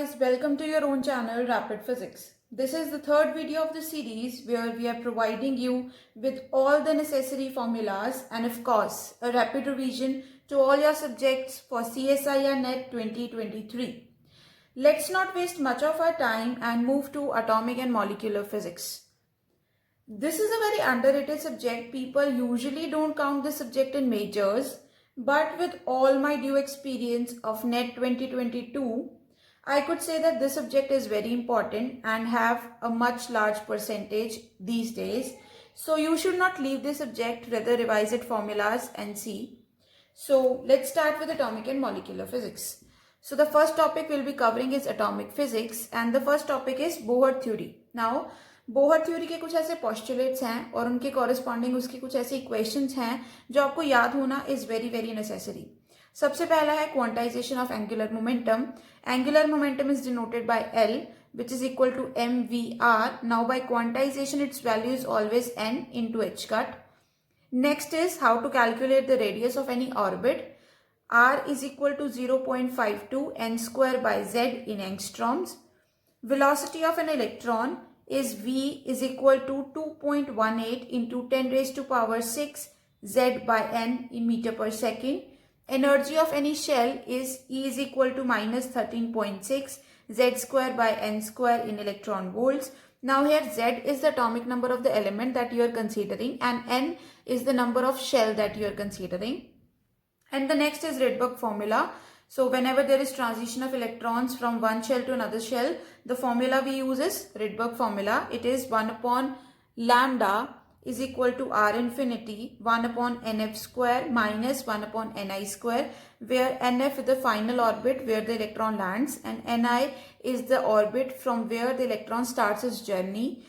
guys, welcome to your own channel Rapid Physics. This is the third video of the series where we are providing you with all the necessary formulas and of course a rapid revision to all your subjects for CSIR NET 2023. Let's not waste much of our time and move to atomic and molecular physics. This is a very underrated subject. People usually don't count this subject in majors, but with all my due experience of NET 2022, I could say that this subject is very important and have a much large percentage these days. So you should not leave this subject, rather revise its formulas and see. So let's start with atomic and molecular physics. So the first topic we'll be covering is atomic physics and the first topic is Bohr theory. Now Bohr theory के कुछ ऐसे postulates हैं और उनके corresponding उसकी कुछ ऐसे equations हैं जो आपको याद होना इज वेरी वेरी नेसेसरी. सबसे पहला है quantization of angular momentum. Angular momentum is denoted by L which is equal to mvr. Now by quantization its value is always n into h cut. Next is how to calculate the radius of any orbit. R is equal to 0.52 n square by z in angstroms. Velocity of an electron is V is equal to 2.18 into 10 raised to power 6 Z by N in meter per second. Energy of any shell is E is equal to minus 13.6 Z square by N square in electron volts. Now here Z is the atomic number of the element that you are considering and N is the number of shell that you are considering. And the next is Rydberg formula. So whenever there is transition of electrons from one shell to another shell, the formula we use is Rydberg formula. It is 1 upon lambda is equal to R infinity 1 upon NF square minus 1 upon Ni square, where NF is the final orbit where the electron lands and Ni is the orbit from where the electron starts its journey.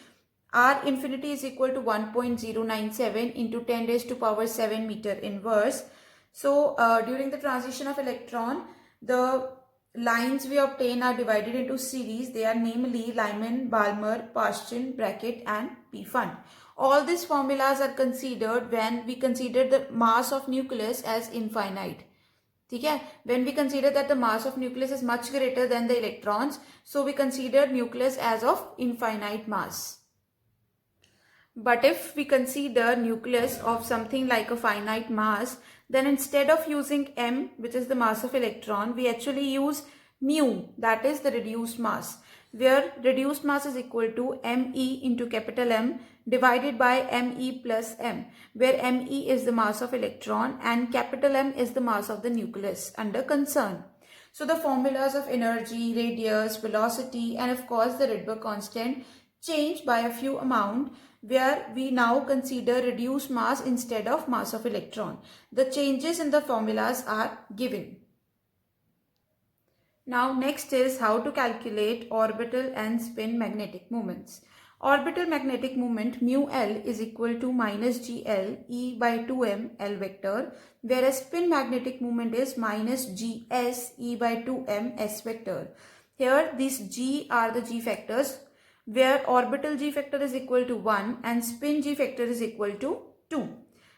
R infinity is equal to 1.097 into 10 raised to power 7 meter inverse. So during the transition of electron, the lines we obtain are divided into series. They are namely Lyman, Balmer, Paschen, Brackett and P-Fund. All these formulas are considered when we consider the mass of nucleus as infinite. Okay? When we consider that the mass of nucleus is much greater than the electrons, so we consider nucleus as of infinite mass. But if we consider nucleus of something like a finite mass, then instead of using m, which is the mass of electron, we actually use mu, that is the reduced mass, where reduced mass is equal to me into capital M divided by me plus m, where me is the mass of electron and capital M is the mass of the nucleus under concern. So the formulas of energy, radius, velocity and of course the Rydberg constant change by a few amount, where we now consider reduced mass instead of mass of electron. The changes in the formulas are given. Now next is how to calculate orbital and spin magnetic moments. Orbital magnetic moment mu L is equal to minus GL E by 2m L vector, whereas spin magnetic moment is minus GS E by 2m S vector. Here these G are the G factors, where orbital G factor is equal to 1 and spin G factor is equal to 2.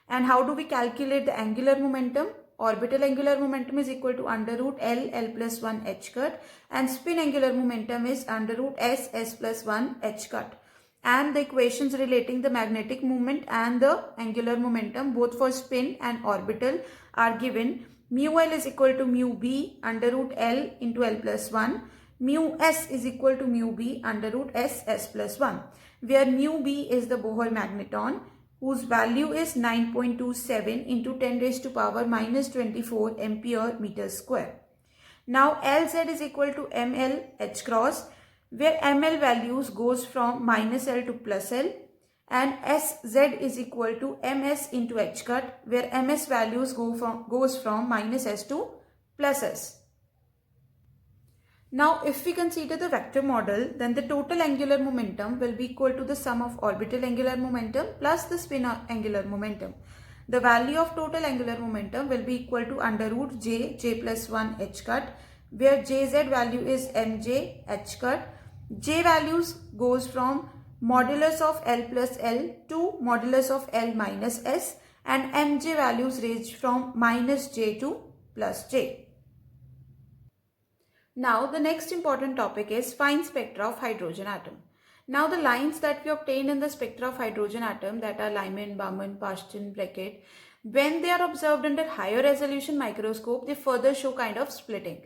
And how do we calculate the angular momentum? Orbital angular momentum is equal to under root L plus 1 h cut and spin angular momentum is under root S plus 1 h cut. And the equations relating the magnetic moment and the angular momentum both for spin and orbital are given. Mu L is equal to mu B under root L into L plus 1. Mu S is equal to mu B under root S plus 1, where mu B is the Bohr magneton whose value is 9.27 into 10 raised to power minus 24 ampere meter square. Now Lz is equal to ml h cross, where ml values goes from minus L to plus L and Sz is equal to ms into h cut, where ms values goes from minus S to plus S. Now if we consider the vector model, then the total angular momentum will be equal to the sum of orbital angular momentum plus the spin angular momentum. The value of total angular momentum will be equal to under root j plus 1 h cut, where jz value is mj h cut. J values goes from modulus of L plus L to modulus of L minus S and mj values raised from minus j to plus j. Now the next important topic is fine spectra of hydrogen atom. Now the lines that we obtain in the spectra of hydrogen atom, that are Lyman, Baumann, Paschen, Beckett, when they are observed under higher resolution microscope, they further show kind of splitting.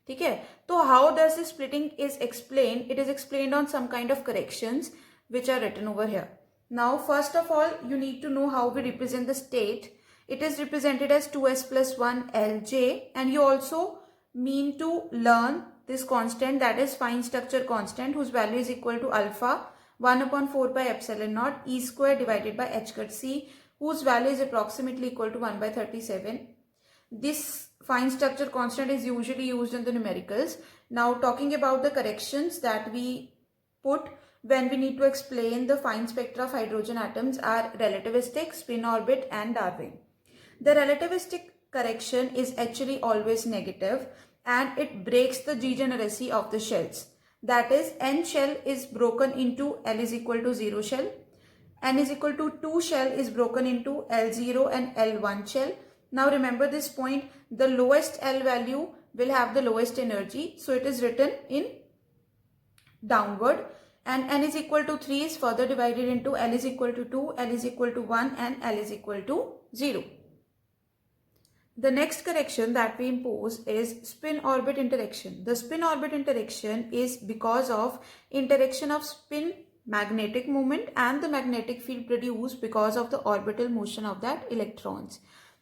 ठीक है, तो how does this splitting is explained? It is explained on some kind of corrections which are written over here. Now first of all, you need to know how we represent the state. It is represented as 2s plus 1 Lj, and you also mean to learn this constant, that is fine structure constant, whose value is equal to alpha 1 upon 4 pi epsilon naught E square divided by h cut c, whose value is approximately equal to 1 by 37. This fine structure constant is usually used in the numericals. Now talking about the corrections that we put when we need to explain the fine spectra of hydrogen atoms are relativistic, spin orbit and Darwin. The relativistic correction is actually always negative and it breaks the degeneracy of the shells. That is, n shell is broken into L is equal to 0 shell, n is equal to 2 shell is broken into L0 and L1 shell. Now remember this point, the lowest L value will have the lowest energy, so it is written in downward, and n is equal to 3 is further divided into L is equal to 2, L is equal to 1 and L is equal to 0. The next correction that we impose is spin orbit interaction. The spin orbit interaction is because of interaction of spin magnetic moment and the magnetic field produced because of the orbital motion of that electrons.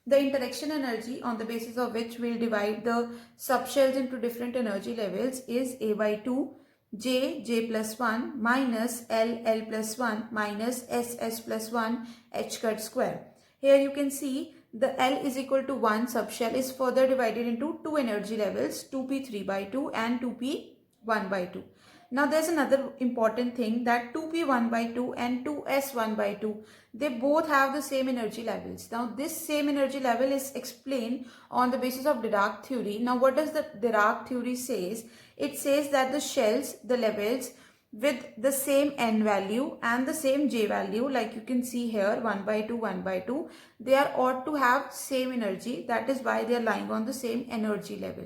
The interaction energy on the basis of which we'll divide the subshells into different energy levels is A by 2, J plus 1 minus L plus 1 minus S plus 1 H cut square. Here you can see the L is equal to 1 subshell is further divided into two energy levels, 2p3 by 2 and 2p1 by 2. Now there's another important thing, that 2p1 by 2 and 2s1 by 2, they both have the same energy levels. Now this same energy level is explained on the basis of Dirac theory. Now what does the Dirac theory says? It says that the shells, the levels with the same n value and the same j value, like you can see here 1 by 2, 1 by 2, they are ought to have same energy. That is why they are lying on the same energy level.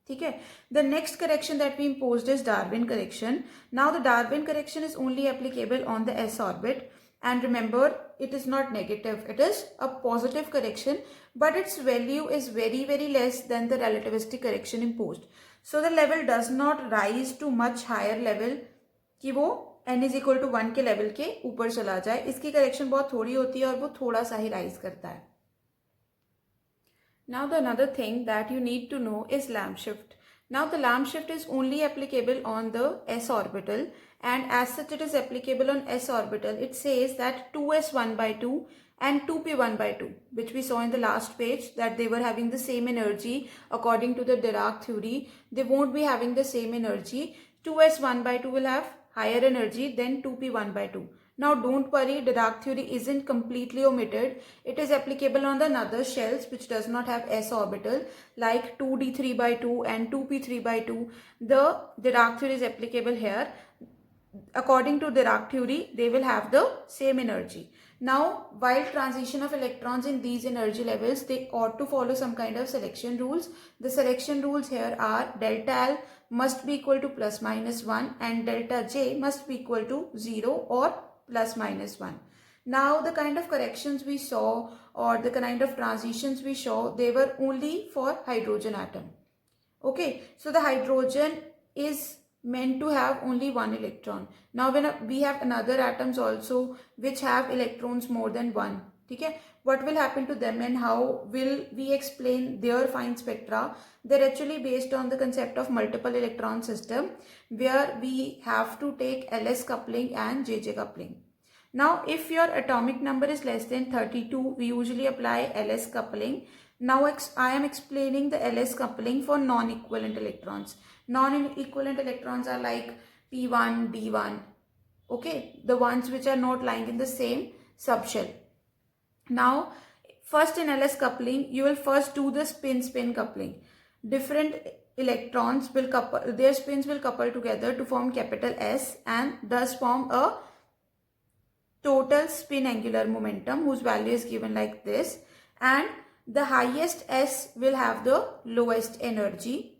Okay. The next correction that we imposed is Darwin correction. Now the Darwin correction is only applicable on the s orbit, and remember it is not negative, it is a positive correction, but its value is very less than the relativistic correction imposed. So the level does not rise to much higher level कि वो n is equal to 1 के level के ऊपर चला जाए. इसकी correction बहुत थोड़ी होती है और वो थोड़ा सा ही राइज करता है. Now the another thing that you need to know is lamp shift. Now the lamp shift is only applicable on the s orbital, and as such it is applicable on s orbital. It says that 2s1 by 2 and 2p1 by 2, which we saw in the last page, that they were having the same energy according to the Dirac theory. They won't be having the same energy. 2s1 by 2 will have higher energy than 2p1 by 2. Now don't worry, Dirac theory isn't completely omitted. It is applicable on the other shells which does not have s orbital, like 2d3 by 2 and 2p3 by 2. The Dirac theory is applicable here. According to Dirac theory, they will have the same energy. Now, while transition of electrons in these energy levels, they ought to follow some kind of selection rules. The selection rules here are delta L must be equal to plus minus 1 and delta J must be equal to 0 or plus minus 1. Now, the kind of corrections we saw or the kind of transitions we saw, they were only for hydrogen atom. Okay, so the hydrogen is meant to have only one electron. Now when we have another atoms also which have electrons more than one, okay, what will happen to them and how will we explain their fine spectra? They're actually based on the concept of multiple electron system, where we have to take LS coupling and JJ coupling. Now if your atomic number is less than 32, we usually apply LS coupling. Now I am explaining the LS coupling for non-equivalent electrons. Non-equivalent electrons are like P1, D1, okay, the ones which are not lying in the same subshell. Now, first in LS coupling, you will first do the spin-spin coupling. Different electrons will couple, their spins will couple together to form capital S and thus form a total spin angular momentum whose value is given like this, and the highest S will have the lowest energy.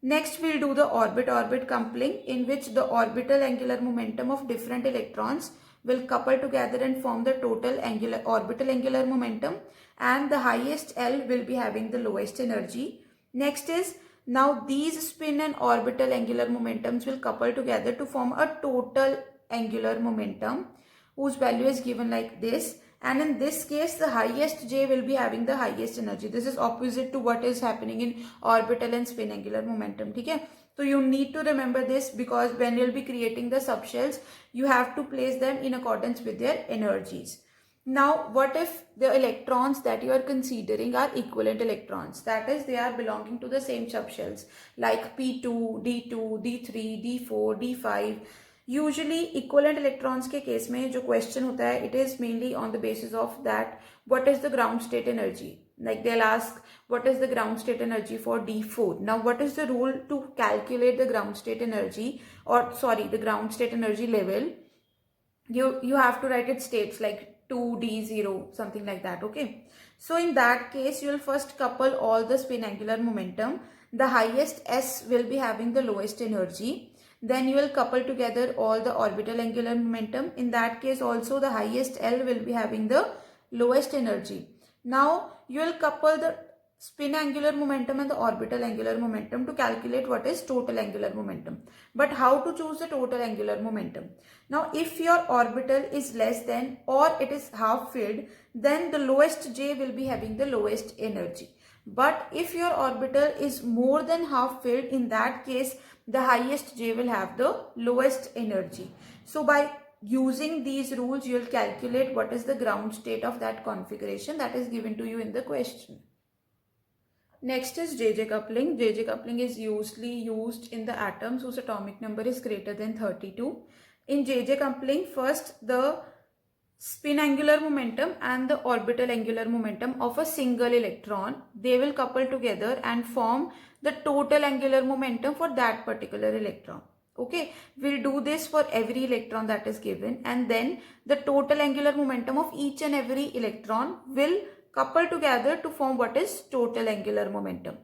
Next, we'll do the orbit-orbit coupling, in which the orbital angular momentum of different electrons will couple together and form the total orbital angular momentum, and the highest L will be having the lowest energy. Next is, now these spin and orbital angular momentums will couple together to form a total angular momentum, whose value is given like this. And in this case, the highest J will be having the highest energy. This is opposite to what is happening in orbital and spin angular momentum. Okay? So you need to remember this, because when you'll be creating the subshells, you have to place them in accordance with their energies. Now, what if the electrons that you are considering are equivalent electrons? That is, they are belonging to the same subshells like P2, D2, D3, D4, D5. Usually equivalent electrons के case में जो question होता है, it is mainly on the basis of that what is the ground state energy. Like they'll ask what is the ground state energy for D4. Now what is the rule to calculate the ground state energy, or sorry, the ground state energy level? You have to write it states like 2D0, something like that. Okay, so in that case, you will first couple all the spin angular momentum. The highest S will be having the lowest energy. Then you will couple together all the orbital angular momentum. In that case also, the highest L will be having the lowest energy. Now you will couple the spin angular momentum and the orbital angular momentum to calculate what is total angular momentum. But how to choose the total angular momentum? Now if your orbital is less than or it is half filled, then the lowest J will be having the lowest energy. But if your orbital is more than half filled, in that case the highest J will have the lowest energy. So by using these rules, you will calculate what is the ground state of that configuration that is given to you in the question. Next is JJ coupling. JJ coupling is usually used in the atoms whose atomic number is greater than 32. In JJ coupling, first the spin angular momentum and the orbital angular momentum of a single electron, they will couple together and form the total angular momentum for that particular electron. Okay, we'll do this for every electron that is given, and then the total angular momentum of each and every electron will couple together to form what is total angular momentum.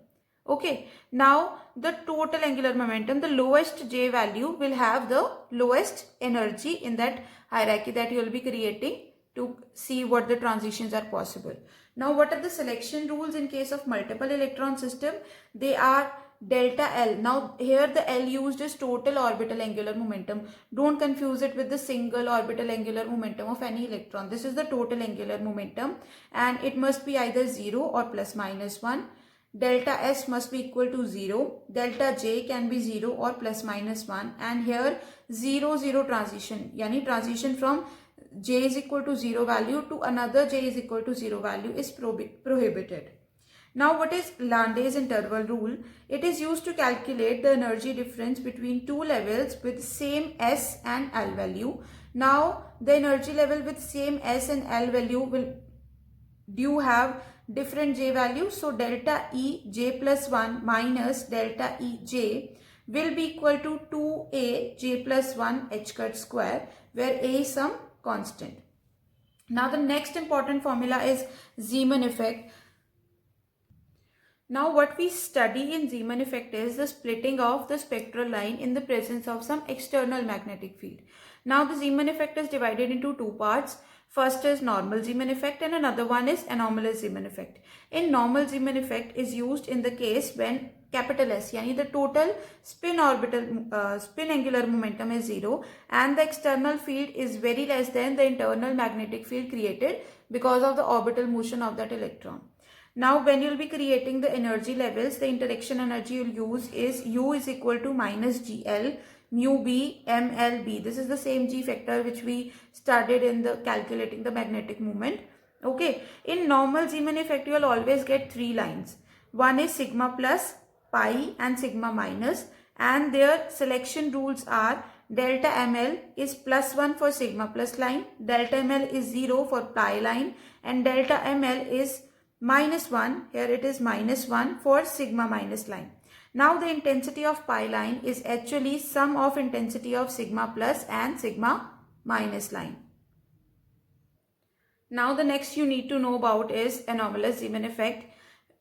Okay, now the total angular momentum, the lowest J value will have the lowest energy in that hierarchy that you will be creating to see what the transitions are possible. Now what are the selection rules in case of multiple electron system? They are delta L. Now here the L used is total orbital angular momentum. Don't confuse it with the single orbital angular momentum of any electron. This is the total angular momentum, and it must be either 0 or plus minus 1. Delta S must be equal to 0. Delta J can be 0 or plus minus 1. And here 0, 0 transition, yani transition from J is equal to 0 value to another J is equal to 0 value is prohibited. Now what is Landé's interval rule? It is used to calculate the energy difference between two levels with same S and L value. Now the energy level with same S and L value do have different J values. So delta E J plus 1 minus delta E J will be equal to 2A J plus 1 H cut square, where A is some constant. Now the next important formula is Zeeman effect. Now what we study in Zeeman effect is the splitting of the spectral line in the presence of some external magnetic field. Now the Zeeman effect is divided into two parts. First is normal Zeeman effect and another one is anomalous Zeeman effect. In normal Zeeman effect is used in the case when capital S, yani the total spin angular momentum is 0 and the external field is very less than the internal magnetic field created because of the orbital motion of that electron. Now when you will be creating the energy levels, the interaction energy you will use is U is equal to minus GL mu B ML B. This is the same G factor which we studied in the calculating the magnetic moment. Okay, in normal Zeeman effect you will always get three lines. One is sigma plus, pi and sigma minus, and their selection rules are delta ML is plus 1 for sigma plus line, delta ML is 0 for pi line, and delta ML is minus 1, here it is minus 1 for sigma minus line. Now the intensity of pi line is actually sum of intensity of sigma plus and sigma minus line. Now the next you need to know about is anomalous Zeeman effect.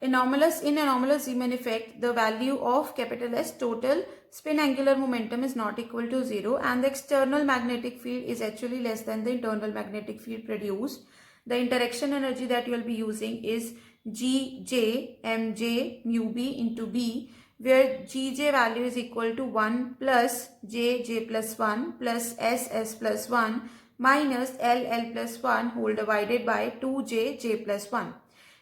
in anomalous Zeeman effect, the value of capital S total spin angular momentum is not equal to 0 and the external magnetic field is actually less than the internal magnetic field produced. The interaction energy that you will be using is Gj mj mu b into b, where Gj value is equal to 1 plus J plus 1 plus S plus 1 minus L plus 1 whole divided by 2J plus 1.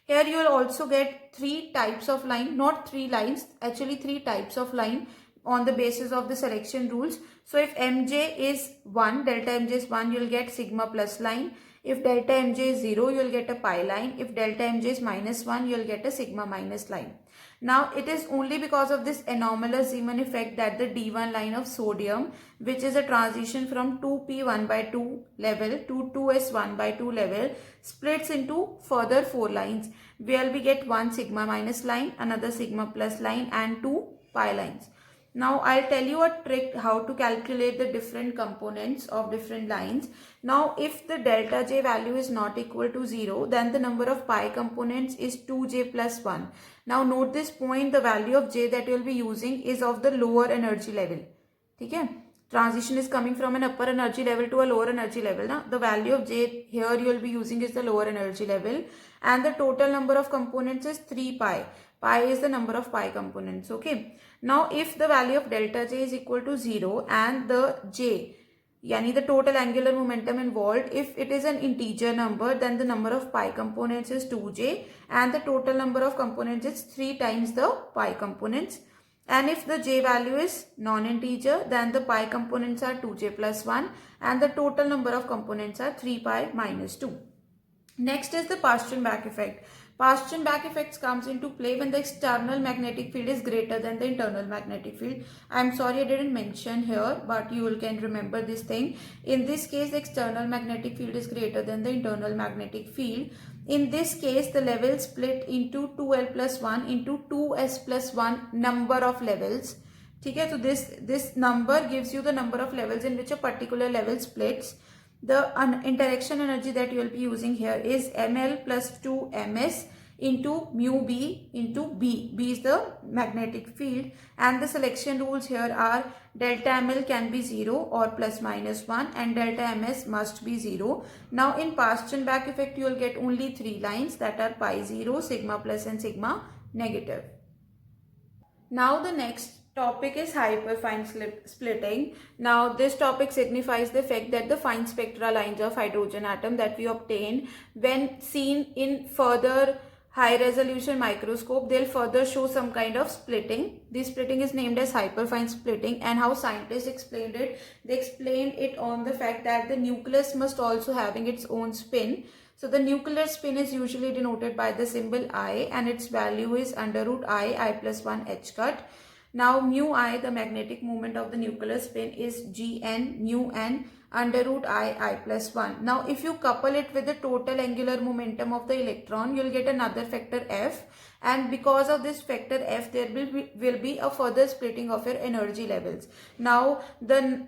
Here you will also get 3 types of line, not 3 lines, actually 3 types of line on the basis of the selection rules. So if mj is 1, delta mj is 1, you will get sigma plus line. If delta mj is 0, you will get a pi line. If delta mj is minus 1, you will get a sigma minus line. Now it is only because of this anomalous Zeeman effect that the D1 line of sodium, which is a transition from 2p 1 by 2 level to 2s 1 by 2 level, splits into further 4 lines, where we get 1 sigma minus line, another sigma plus line and 2 pi lines. Now I'll tell you a trick how to calculate the different components of different lines. Now if the delta J value is not equal to 0, then the number of pi components is 2J plus 1. Now note this point, the value of J that you will be using is of the lower energy level. Okay? Transition is coming from an upper energy level to a lower energy level. Now the value of J here you will be using is the lower energy level, and the total number of components is 3 pi. Pi is the number of pi components. Okay. Now if the value of delta J is equal to 0 and the J, yani the total angular momentum involved, if it is an integer number, then the number of pi components is 2J and the total number of components is 3 times the pi components. And if the J value is non-integer, then the pi components are 2J plus 1 and the total number of components are 3 pi minus 2. Next is the Paschen-Back effect. Paschen-Back effects comes into play when the external magnetic field is greater than the internal magnetic field. I am sorry I didn't mention here, but you all can remember this thing. In this case, the external magnetic field is greater than the internal magnetic field. In this case, the levels split into 2L plus 1 into 2S plus 1 number of levels. Okay, so this number gives you the number of levels in which a particular level splits. The interaction energy that you will be using here is ml plus 2 ms into mu b into b. B is the magnetic field, and the selection rules here are delta ml can be 0 or plus minus 1 and delta ms must be 0. Now in Paschen-Back effect you will get only 3 lines, that are pi 0, sigma plus and sigma negative. Now the next topic is hyperfine splitting. Now this topic signifies the fact that the fine spectral lines of hydrogen atom that we obtain when seen in further high resolution microscope, they'll further show some kind of splitting. This splitting is named as hyperfine splitting, and how scientists explained it, they explained it on the fact that the nucleus must also having its own spin. So the nuclear spin is usually denoted by the symbol I, and its value is under root I plus 1 h cut. Now mu I, the magnetic moment of the nuclear spin, is Gn mu n under root I plus 1. Now if you couple it with the total angular momentum of the electron, you will get another factor F, and because of this factor F there will be a further splitting of your energy levels. Now the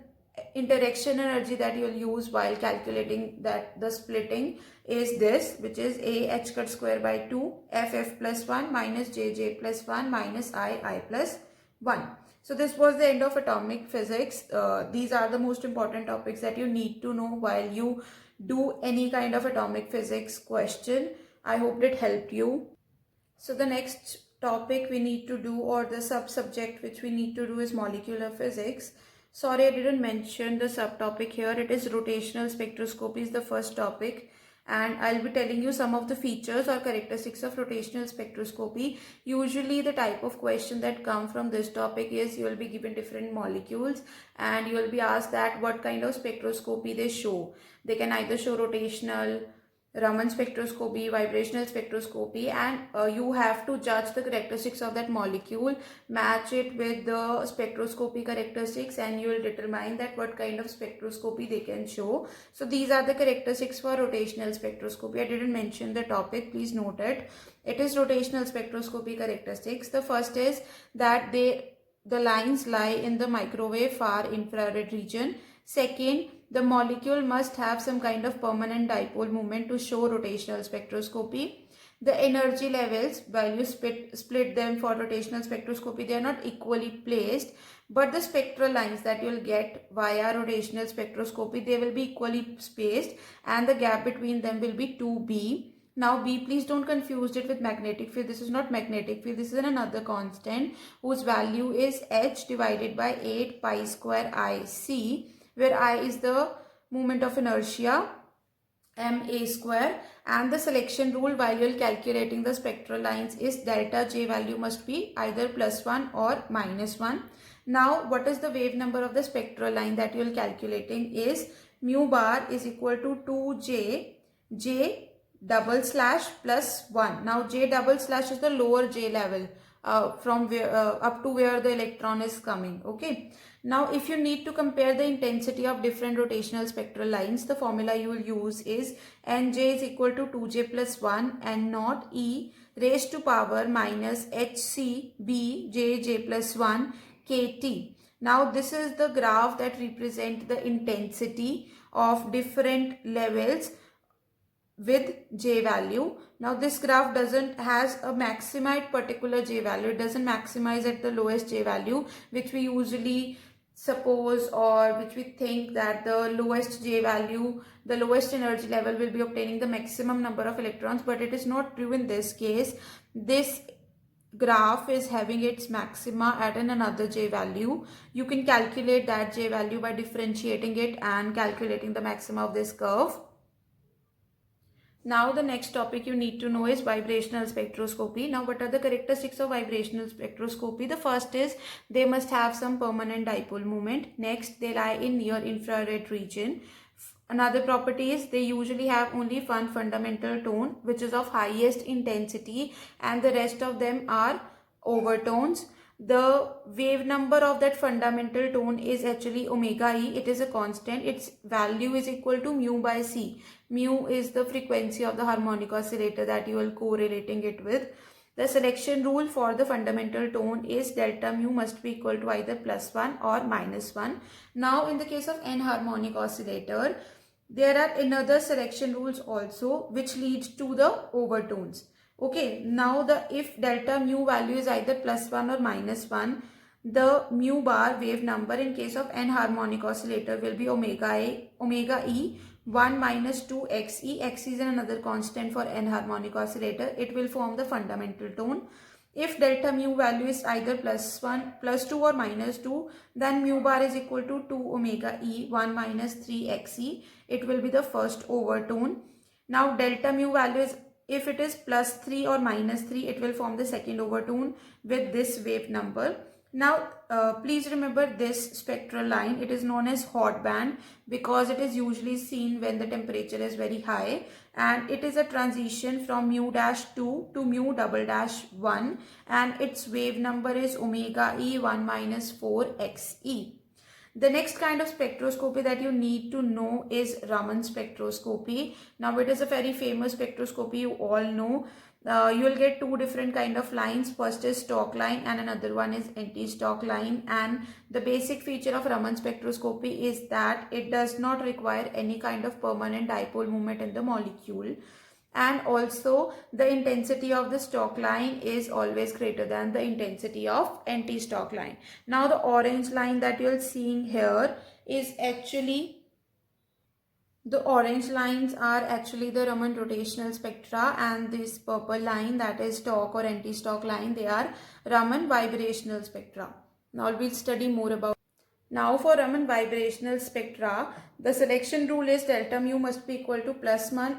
interaction energy that you will use while calculating that the splitting is this, which is A h cut square by 2 ff plus 1 minus jj plus 1 minus I plus 1. So this was the end of atomic physics. These are the most important topics that you need to know while you do any kind of atomic physics question. I hope it helped you. So the next topic we need to do, or the sub-subject which we need to do, is molecular physics. Sorry I didn't mention the subtopic here. It is rotational spectroscopy is the first topic, and I'll be telling you some of the features or characteristics of rotational spectroscopy. Usually the type of question that come from this topic is you will be given different molecules and you will be asked that what kind of spectroscopy they show. They can either show rotational, Raman spectroscopy, vibrational spectroscopy, and you have to judge the characteristics of that molecule, match it with the spectroscopy characteristics, and you will determine that what kind of spectroscopy they can show. So these are the characteristics for rotational spectroscopy. I didn't mention the topic, please note it. It is rotational spectroscopy characteristics. The first is that the lines lie in the microwave far infrared region. Second, the molecule must have some kind of permanent dipole moment to show rotational spectroscopy. The energy levels, while you split them for rotational spectroscopy, they are not equally placed, but the spectral lines that you will get via rotational spectroscopy, they will be equally spaced, and the gap between them will be 2b. Now B, please don't confuse it with magnetic field. This is not magnetic field. This is another constant whose value is h divided by 8 pi square IC, where I is the moment of inertia, ma square, and the selection rule while you're calculating the spectral lines is delta J value must be either +1 or -1. Now what is the wave number of the spectral line that you're calculating is mu bar is equal to 2j j double slash plus 1. Now j double slash is the lower j level from where up to where the electron is coming. Okay. Now if you need to compare the intensity of different rotational spectral lines, the formula you will use is Nj is equal to 2j plus 1 N naught E raised to power minus Hc B j plus 1 Kt. Now this is the graph that represents the intensity of different levels with j value. Now this graph has a maxima at particular j value. It doesn't maximize at the lowest j value, which we usually suppose or which we think that the lowest j value, the lowest energy level will be obtaining the maximum number of electrons, but it is not true in this case. This graph is having its maxima at another j value. You can calculate that j value by differentiating it and calculating the maxima of this curve. Now the next topic you need to know is vibrational spectroscopy. Now what are the characteristics of vibrational spectroscopy? The first is they must have some permanent dipole moment. Next, they lie in near infrared region. Another property is they usually have only one fundamental tone which is of highest intensity, and the rest of them are overtones. The wave number of that fundamental tone is actually omega E. It is a constant. Its value is equal to mu by C. Mu is the frequency of the harmonic oscillator that you are correlating it with. The selection rule for the fundamental tone is delta mu must be equal to either +1 or -1. Now in the case of n-harmonic oscillator, there are another selection rules also which lead to the overtones. Okay, now if delta mu value is either +1 or -1, the mu bar wave number in case of n-harmonic oscillator will be omega E 1 minus 2 Xe. Xe is another constant for n-harmonic oscillator. It will form the fundamental tone. If delta mu value is either +1, +2 or -2, then mu bar is equal to 2 omega E 1 minus 3 Xe. It will be the first overtone. Now delta mu value is, if it is +3 or -3, it will form the second overtone with this wave number. Now please remember this spectral line. It is known as hot band because it is usually seen when the temperature is very high, and it is a transition from mu-2 to mu-1, and its wave number is omega E 1 minus 4 Xe. The next kind of spectroscopy that you need to know is Raman spectroscopy. Now it is a very famous spectroscopy, you all know. You will get two different kind of lines. First is Stock line and another one is anti-Stock line, and the basic feature of Raman spectroscopy is that it does not require any kind of permanent dipole moment in the molecule, and also the intensity of the Stock line is always greater than the intensity of anti-Stock line. Now the orange line that you are seeing here is actually, the orange lines are actually the Raman rotational spectra, and this purple line, that is Stock or anti-Stock line, they are Raman vibrational spectra. Now we'll study more about. Now for Raman vibrational spectra, the selection rule is delta mu must be equal to +1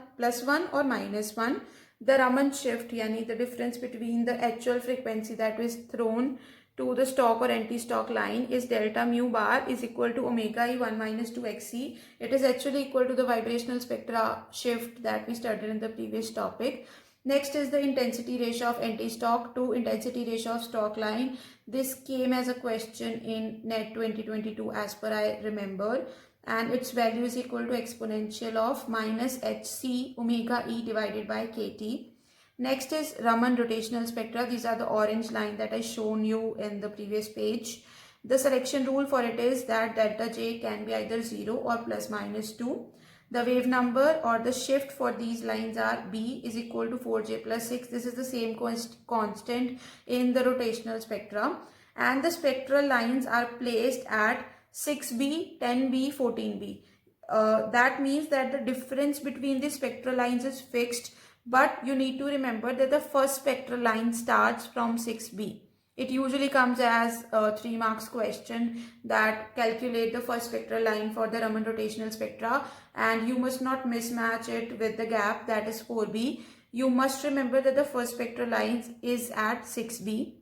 or -1. The Raman shift, yani the difference between the actual frequency that is thrown to the Stock or anti-Stock line is delta mu bar is equal to omega E 1 minus 2 Xe. It is actually equal to the vibrational spectra shift that we studied in the previous topic. Next is the intensity ratio of anti-Stock to intensity ratio of Stock line. This came as a question in NET 2022 as per I remember, and its value is equal to exponential of minus Hc omega E divided by Kt. Next is Raman rotational spectra. These are the orange line that I shown you in the previous page. The selection rule for it is that delta J can be either 0 or +-2. The wave number or the shift for these lines are B is equal to 4j plus 6. This is the same constant in the rotational spectrum. And the spectral lines are placed at 6B, 10B, 14B. That means that the difference between the spectral lines is fixed, but you need to remember that the first spectral line starts from 6B. It usually comes as a 3 marks question that calculate the first spectral line for the Raman rotational spectra, and you must not mismatch it with the gap, that is 4B. You must remember that the first spectral line is at 6B.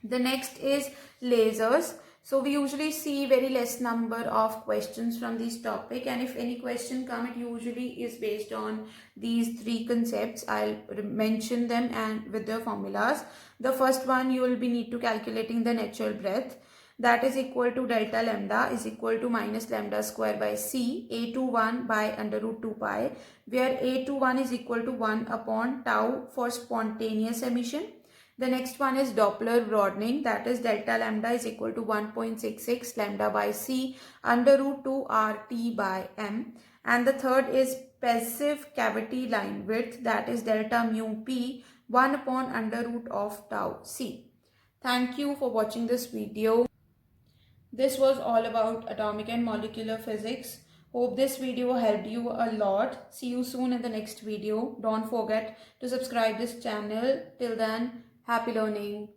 The next is lasers. So we usually see very less number of questions from this topic, and if any question come, it usually is based on these three concepts. I'll mention them and with the formulas. The first one, you will be need to calculating the natural breadth. That is equal to delta lambda is equal to minus lambda square by c a21 by under root 2 pi, where a21 is equal to 1 upon tau for spontaneous emission. The next one is Doppler broadening, that is delta lambda is equal to 1.66 lambda by c under root 2 RT by m. And the third is passive cavity line width, that is delta mu p 1 upon under root of tau c. Thank you for watching this video. This was all about atomic and molecular physics. Hope this video helped you a lot. See you soon in the next video. Don't forget to subscribe this channel. Till then, happy learning.